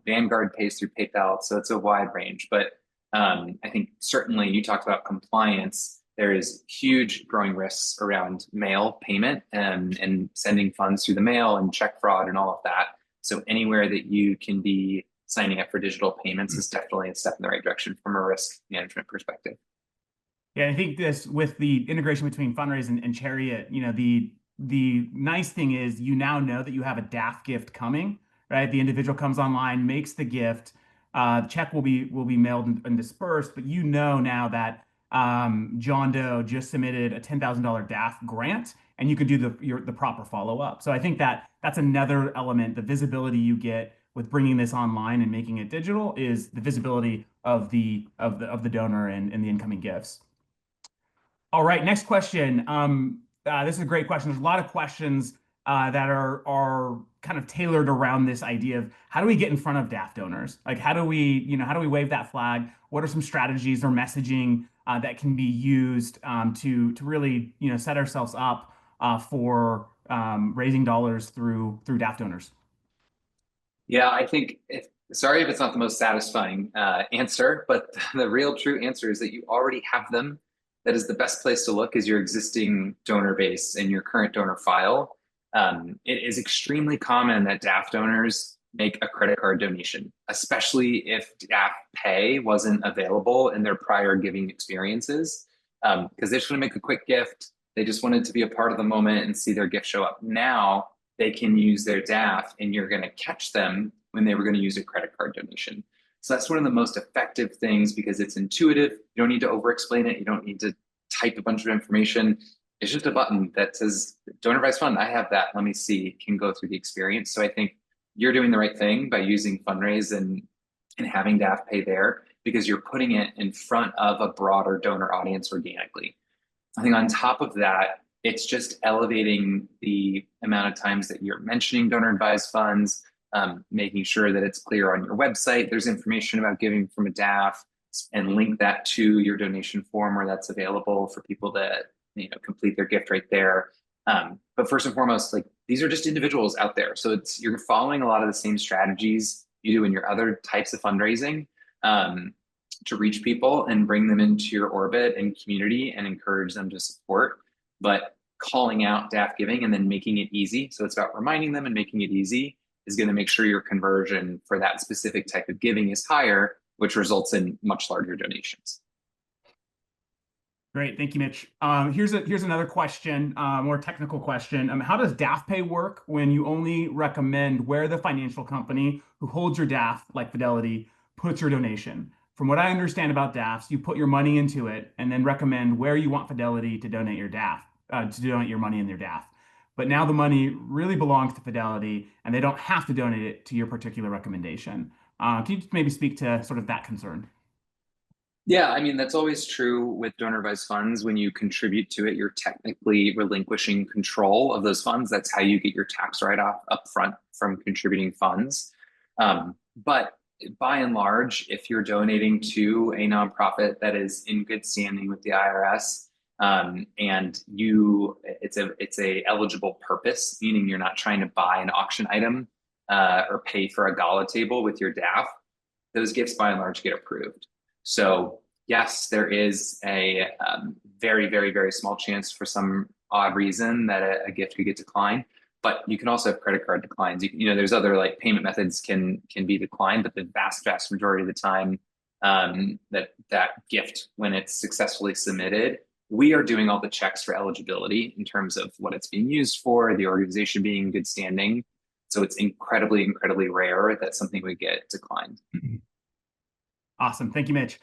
Vanguard pays through PayPal, so it's a wide range. But I think certainly you talked about compliance. There is huge growing risks around mail payment and sending funds through the mail and check fraud and all of that. So anywhere that you can be signing up for digital payments is definitely a step in the right direction from a risk management perspective. Yeah, I think this with the integration between Funraise and Chariot, the nice thing is you now know that you have a DAF gift coming, right? The individual comes online, makes the gift. The check will be mailed and dispersed, but you know now that John Doe just submitted a $10,000 DAF grant, and you can do the proper follow up. So I think that's another element. The visibility you get with bringing this online and making it digital is the visibility of the donor and the incoming gifts. All right, next question. This is a great question. There's a lot of questions that are kind of tailored around this idea of how do we get in front of DAF donors? Like how do we wave that flag? What are some strategies or messaging that can be used to really set ourselves up for raising dollars through DAF donors? Yeah, I think sorry if it's not the most satisfying answer, but the real true answer is that you already have them. That is the best place to look, is your existing donor base and your current donor file. It is extremely common that DAF donors make a credit card donation, especially if DAFpay wasn't available in their prior giving experiences, because they just want to make a quick gift. They just wanted to be a part of the moment and see their gift show up. Now they can use their DAF, and you're going to catch them when they were going to use a credit card donation. So that's one of the most effective things because it's intuitive. You don't need to over explain it. You don't need to type a bunch of information. It's just a button that says donor advised fund. I have that. Let me see, can go through the experience. So I think you're doing the right thing by using Funraise and having DAFpay there because you're putting it in front of a broader donor audience organically. I think on top of that, it's just elevating the amount of times that you're mentioning donor advised funds, making sure that it's clear on your website. There's information about giving from a DAF and link that to your donation form where that's available for people to complete their gift right there. But first and foremost, like these are just individuals out there. So you're following a lot of the same strategies you do in your other types of fundraising to reach people and bring them into your orbit and community and encourage them to support. But calling out DAF giving and then making it easy. So it's about reminding them and making it easy is going to make sure your conversion for that specific type of giving is higher, which results in much larger donations. Great, thank you, Mitch. Here's another question, more technical question. How does DAFpay work when you only recommend where the financial company who holds your DAF, like Fidelity, puts your donation? From what I understand about DAFs, you put your money into it and then recommend where you want Fidelity to donate your DAF, to donate your money in their DAF. But now the money really belongs to Fidelity, and they don't have to donate it to your particular recommendation. Can you maybe speak to sort of that concern? Yeah, I mean, that's always true with donor advised funds. When you contribute to it, you're technically relinquishing control of those funds. That's how you get your tax write-off upfront from contributing funds. But by and large, if you're donating to a nonprofit that is in good standing with the IRS, and it's a eligible purpose, meaning you're not trying to buy an auction item or pay for a gala table with your DAF, those gifts by and large get approved. So yes, there is a very, very, very small chance for some odd reason that a gift could get declined. But you can also have credit card declines. There's other like payment methods can be declined, but the vast, vast majority of the time that gift, when it's successfully submitted, we are doing all the checks for eligibility in terms of what it's being used for, the organization being in good standing. So it's incredibly, incredibly rare that something would get declined. Awesome. Thank you, Mitch.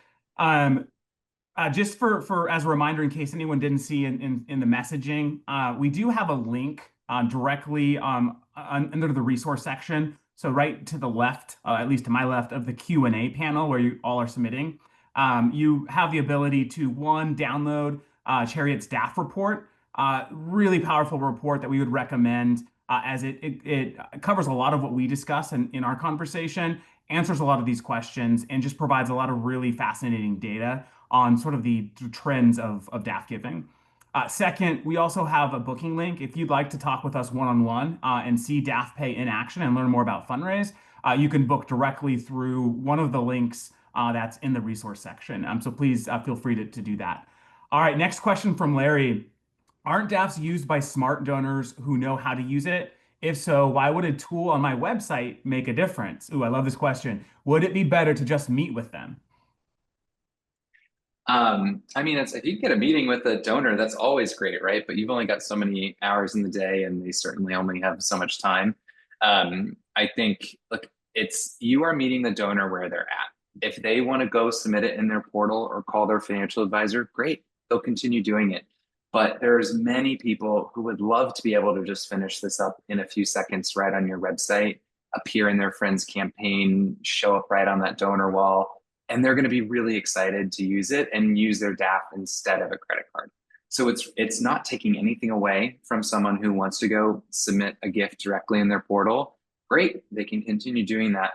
Just for as a reminder, in case anyone didn't see in the messaging, we do have a link directly under the resource section. So right to the left, at least to my left of the Q&A panel where you all are submitting, you have the ability to download Chariot's DAF report, really powerful report that we would recommend as it covers a lot of what we discuss in our conversation, answers a lot of these questions, and just provides a lot of really fascinating data on sort of the trends of DAF giving. Second, we also have a booking link. If you'd like to talk with us one-on-one and see DAFpay in action and learn more about Funraise, you can book directly through one of the links that's in the resource section. So please feel free to do that. All right, next question from Larry. Aren't DAFs used by smart donors who know how to use it? If so, why would a tool on my website make a difference? Ooh, I love this question. Would it be better to just meet with them? I mean, if you get a meeting with a donor, that's always great, right? But you've only got so many hours in the day, and they certainly only have so much time. I think, look, you are meeting the donor where they're at. If they want to go submit it in their portal or call their financial advisor, great, they'll continue doing it. But there's many people who would love to be able to just finish this up in a few seconds right on your website, appear in their friend's campaign, show up right on that donor wall, and they're going to be really excited to use it and use their DAF instead of a credit card. So it's not taking anything away from someone who wants to go submit a gift directly in their portal. Great, they can continue doing that.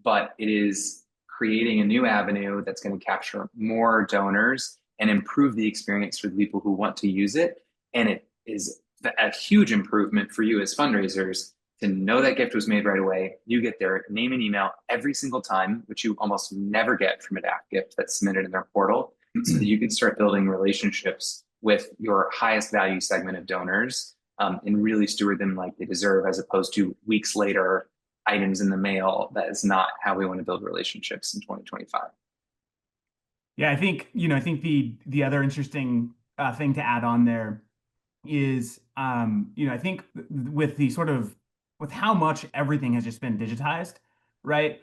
But it is creating a new avenue that's going to capture more donors and improve the experience for the people who want to use it. And it is a huge improvement for you as fundraisers to know that gift was made right away. You get their name and email every single time, which you almost never get from a DAF gift that's submitted in their portal, so that you can start building relationships with your highest value segment of donors and really steward them like they deserve, as opposed to weeks later items in the mail. That is not how we want to build relationships in 2025. Yeah, I think the other interesting thing to add on there is I think with the with how much everything has just been digitized, right?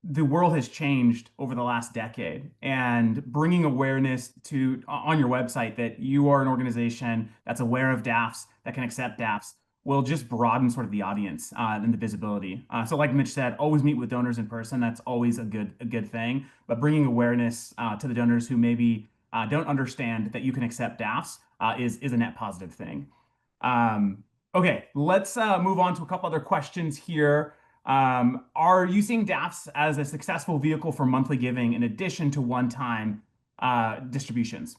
the world has changed over the last decade, and bringing awareness to on your website that you are an organization that's aware of DAFs, that can accept DAFs, will just broaden sort of the audience and the visibility. So like Mitch said, always meet with donors in person. That's always a good thing. But bringing awareness to the donors who maybe don't understand that you can accept DAFs is a net positive thing. Okay, let's move on to a couple other questions here. Are you seeing DAFs as a successful vehicle for monthly giving in addition to one-time distributions?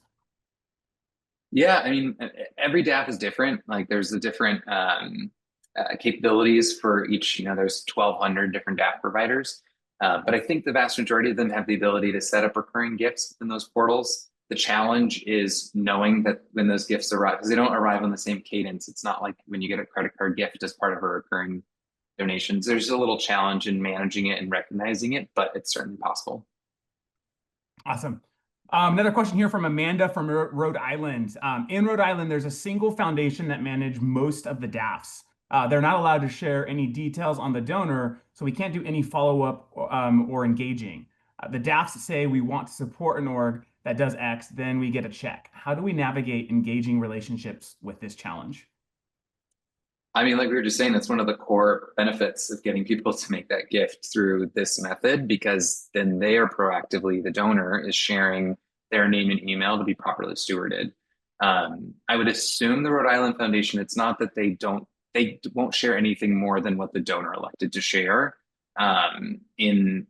Yeah, I mean, every DAF is different. Like there's the different capabilities for each, there's 1,200 different DAF providers. But I think the vast majority of them have the ability to set up recurring gifts in those portals. The challenge is knowing that when those gifts arrive, because they don't arrive on the same cadence. It's not like when you get a credit card gift as part of a recurring donations. There's a little challenge in managing it and recognizing it, but it's certainly possible. Awesome. Another question here from Amanda from Rhode Island. In Rhode Island, there's a single foundation that manages most of the DAFs. They're not allowed to share any details on the donor, so we can't do any follow-up or engaging. The DAFs say we want to support an org that does X, then we get a check. How do we navigate engaging relationships with this challenge? I mean, like we were just saying, that's one of the core benefits of getting people to make that gift through this method, because then they are proactively, the donor is sharing their name and email to be properly stewarded. I would assume the Rhode Island Foundation, it's not that they won't share anything more than what the donor elected to share in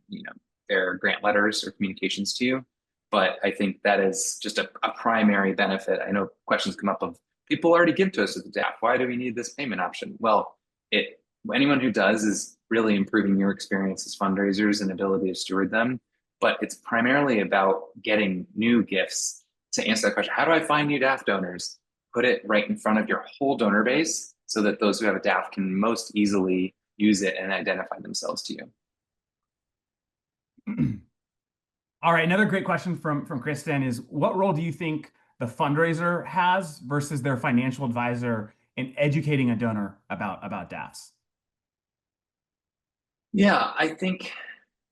their grant letters or communications to you. But I think that is just a primary benefit. I know questions come up of people already give to us at the DAF. Why do we need this payment option? Well, anyone who does is really improving your experience as fundraisers and ability to steward them. But it's primarily about getting new gifts. To answer that question, how do I find new DAF donors? Put it right in front of your whole donor base so that those who have a DAF can most easily use it and identify themselves to you. All right, another great question from Kristen is, what role do you think the fundraiser has versus their financial advisor in educating a donor about DAFs? Yeah, I think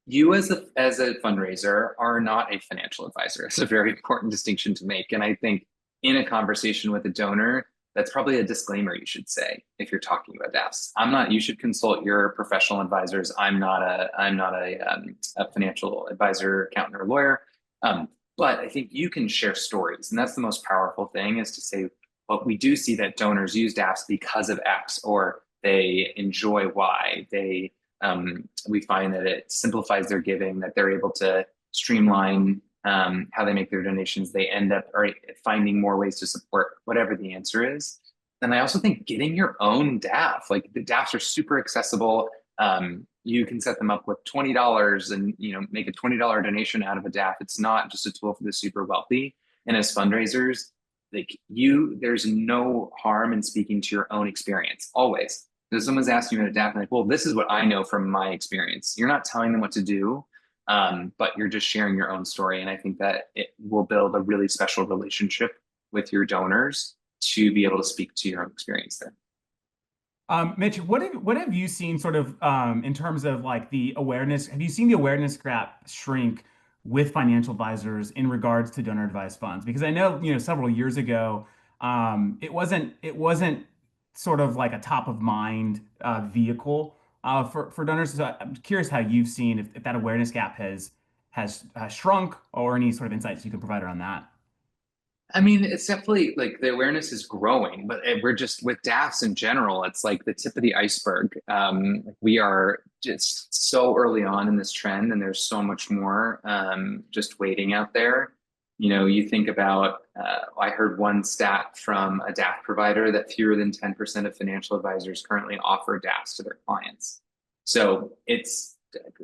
you as a fundraiser are not a financial advisor. It's a very important distinction to make. And I think in a conversation with a donor, that's probably a disclaimer you should say if you're talking about DAFs. You should consult your professional advisors. I'm not a financial advisor, accountant, or lawyer. But I think you can share stories. And that's the most powerful thing, is to say, well, we do see that donors use DAFs because of X, or they enjoy Y. We find that it simplifies their giving, that they're able to streamline how they make their donations. They end up finding more ways to support whatever the answer is. And I also think getting your own DAF, like the DAFs are super accessible. You can set them up with $20 and make a $20 donation out of a DAF. It's not just a tool for the super wealthy. And as fundraisers, there's no harm in speaking to your own experience, always. If someone's asking you at a DAF, like, well, this is what I know from my experience. You're not telling them what to do, but you're just sharing your own story. And I think that it will build a really special relationship with your donors to be able to speak to your own experience there. Mitch, what have you seen sort of in terms of like the awareness? Have you seen the awareness gap shrink with financial advisors in regards to donor advised funds? Because I know, several years ago, it wasn't sort of like a top of mind vehicle for donors. So I'm curious how you've seen if that awareness gap has shrunk, or any sort of insights you can provide around that. I mean, it's definitely like the awareness is growing, but we're just with DAFs in general, it's like the tip of the iceberg. We are just so early on in this trend, and there's so much more just waiting out there. You think about, I heard one stat from a DAF provider that fewer than 10% of financial advisors currently offer DAFs to their clients. So there's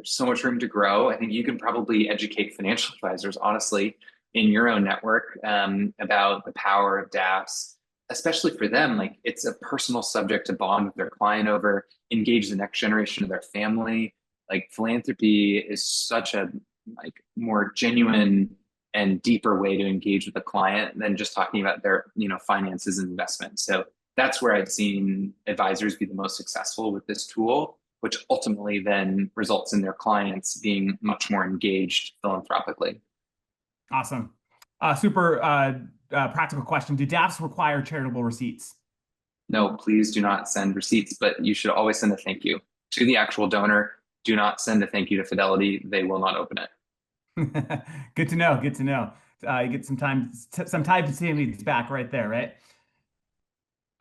so much room to grow. I think you can probably educate financial advisors, honestly, in your own network about the power of DAFs, especially for them. Like, it's a personal subject to bond with their client over, engage the next generation of their family. Like, philanthropy is such a more genuine and deeper way to engage with the client than just talking about their finances and investments. So that's where I've seen advisors be the most successful with this tool. which ultimately then results in their clients being much more engaged philanthropically. Awesome. Super practical question. Do DAFs require charitable receipts? No, please do not send receipts, but you should always send a thank you to the actual donor. Do not send a thank you to Fidelity. They will not open it. Good to know. Good to know. You get some time to see these back right there, right?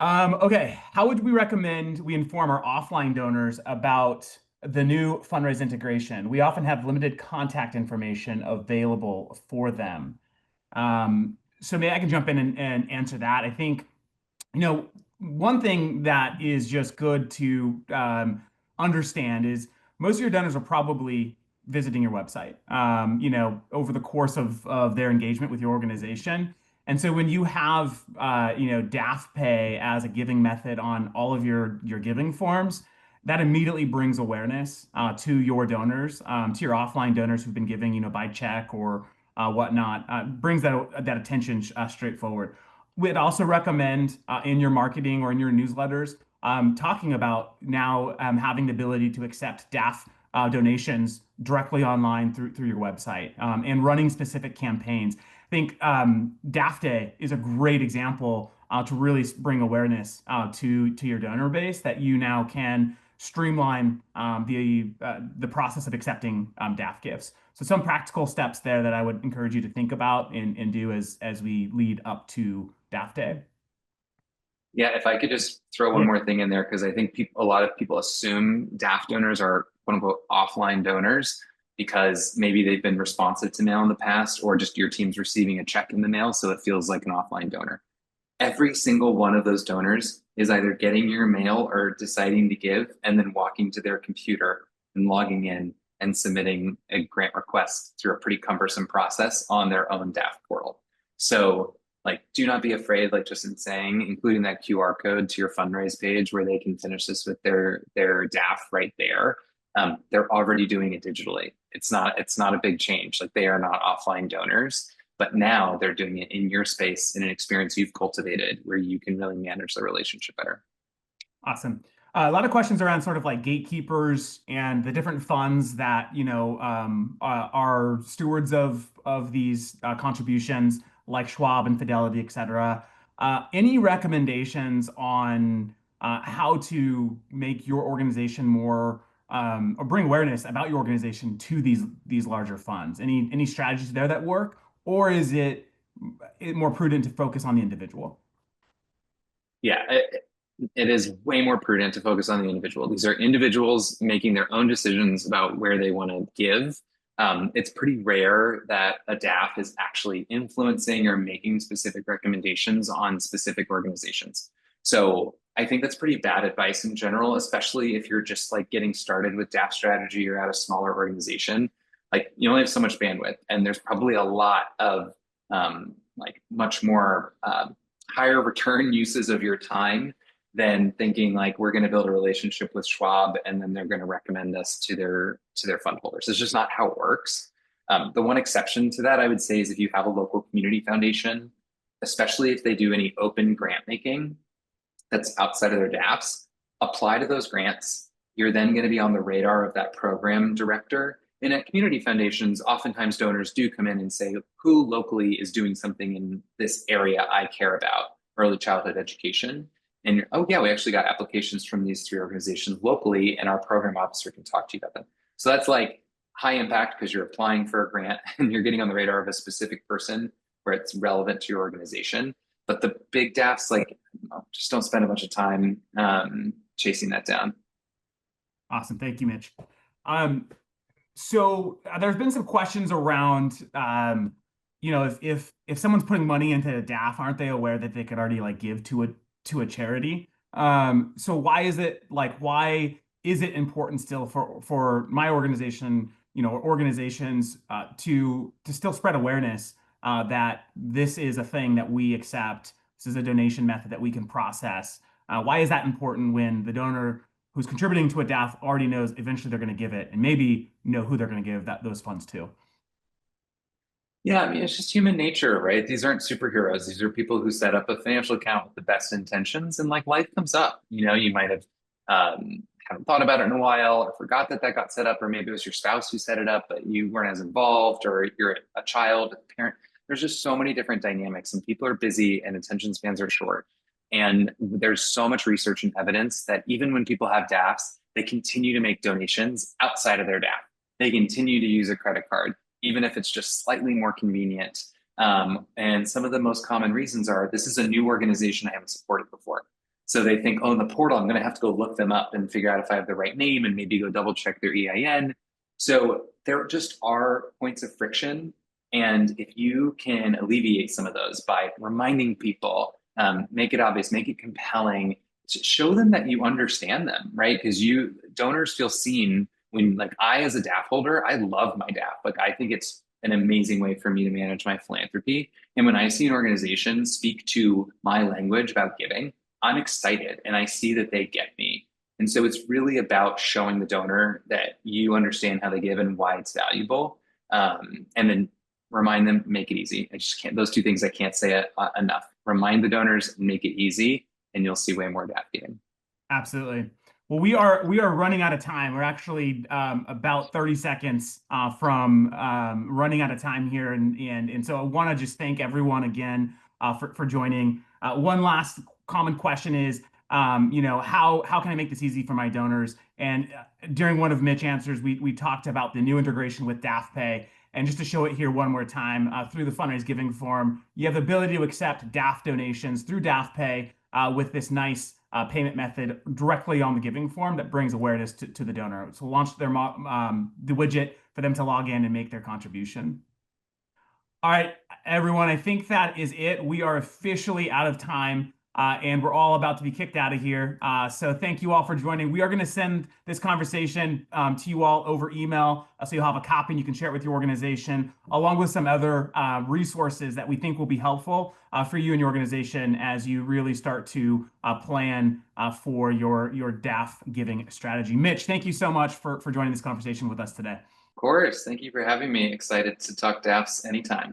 Okay. How would we recommend we inform our offline donors about the new Funraise integration? We often have limited contact information available for them. So maybe I can jump in and answer that. I think, one thing that is just good to understand is most of your donors are probably visiting your website, over the course of their engagement with your organization. And so when you have, DAFpay as a giving method on all of your giving forms, that immediately brings awareness to your donors, to your offline donors who've been giving, by check or whatnot, brings that attention straight forward. We'd also recommend in your marketing or in your newsletters talking about now having the ability to accept DAF donations directly online through your website and running specific campaigns. I think DAF Day is a great example to really bring awareness to your donor base that you now can streamline the process of accepting DAF gifts. So some practical steps there that I would encourage you to think about and do as we lead up to DAF Day. Yeah, if I could just throw one more thing in there, because I think a lot of people assume DAF donors are quote unquote offline donors because maybe they've been responsive to mail in the past, or just your team's receiving a check in the mail, so it feels like an offline donor. Every single one of those donors is either getting your mail or deciding to give and then walking to their computer and logging in and submitting a grant request through a pretty cumbersome process on their own DAF portal. So do not be afraid, just in saying, including that QR code to your Funraise page where they can finish this with their DAF right there. They're already doing it digitally. It's not a big change. They are not offline donors, but now they're doing it in your space in an experience you've cultivated where you can really manage the relationship better. Awesome. A lot of questions around sort of gatekeepers and the different funds that are stewards of these contributions, like Schwab and Fidelity, et cetera. Any recommendations on how to make your organization more or bring awareness about your organization to these larger funds? Any strategies there that work, or is it more prudent to focus on the individual? Yeah, it is way more prudent to focus on the individual. These are individuals making their own decisions about where they want to give. It's pretty rare that a DAF is actually influencing or making specific recommendations on specific organizations. So I think that's pretty bad advice in general, especially if you're just getting started with DAF strategy or at a smaller organization. You only have so much bandwidth, and there's probably a lot of much more higher return uses of your time than thinking we're going to build a relationship with Schwab and then they're going to recommend us to their fund holders. It's just not how it works. The one exception to that, I would say, is if you have a local community foundation, especially if they do any open grant making that's outside of their DAFs, apply to those grants. You're then going to be on the radar of that program director. And at community foundations, oftentimes donors do come in and say, who locally is doing something in this area I care about, early childhood education. And oh yeah, we actually got applications from these 3 organizations locally, and our program officer can talk to you about them. So that's high impact because you're applying for a grant and you're getting on the radar of a specific person where it's relevant to your organization. But the big DAFs, just don't spend a bunch of time chasing that down. Awesome, thank you, Mitch. So there's been some questions around, if someone's putting money into a DAF, aren't they aware that they could already give to a charity? So why is it important still for my organization, organizations to still spread awareness that this is a thing that we accept, this is a donation method that we can process? Why is that important when the donor who's contributing to a DAF already knows eventually they're going to give it, and maybe know who they're going to give those funds to? Yeah, I mean, it's just human nature, right? These aren't superheroes. These are people who set up a financial account with the best intentions, and life comes up. You might have haven't thought about it in a while, or forgot that that got set up, or maybe it was your spouse who set it up, but you weren't as involved, or you're a child, a parent. There's just so many different dynamics, and people are busy and attention spans are short. And there's so much research and evidence that even when people have DAFs, they continue to make donations outside of their DAF. They continue to use a credit card, even if it's just slightly more convenient. And some of the most common reasons are, this is a new organization I haven't supported before. So they think, oh, in the portal, I'm going to have to go look them up and figure out if I have the right name and maybe go double check their EIN. So there just are points of friction. And if you can alleviate some of those by reminding people, make it obvious, make it compelling, show them that you understand them, right? Because donors feel seen when, like, I, as a DAF holder, I love my DAF. Like, I think it's an amazing way for me to manage my philanthropy. And when I see an organization speak to my language about giving, I'm excited and I see that they get me. And so it's really about showing the donor that you understand how they give and why it's valuable. And then remind them, make it easy. I just can't, those two things I can't say enough. Remind the donors, make it easy, and you'll see way more DAF giving. Absolutely. Well, we are running out of time. We're actually about 30 seconds from running out of time here, and so I want to just thank everyone again for joining. One last common question is, how can I make this easy for my donors? And during one of Mitch's answers, we talked about the new integration with DAFpay. And just to show it here one more time, through the Funraise giving form, you have the ability to accept DAF donations through DAFpay with this nice payment method directly on the giving form that brings awareness to the donor. So we'll launch the widget for them to log in and make their contribution. All right, everyone, I think that is it. We are officially out of time. And we're all about to be kicked out of here. So thank you all for joining. We are going to send this conversation to you all over email, so you'll have a copy and you can share it with your organization, along with some other resources that we think will be helpful for you and your organization as you really start to plan for your DAF giving strategy. Mitch, thank you so much for joining this conversation with us today. Of course. Thank you for having me. Excited to talk DAFs anytime.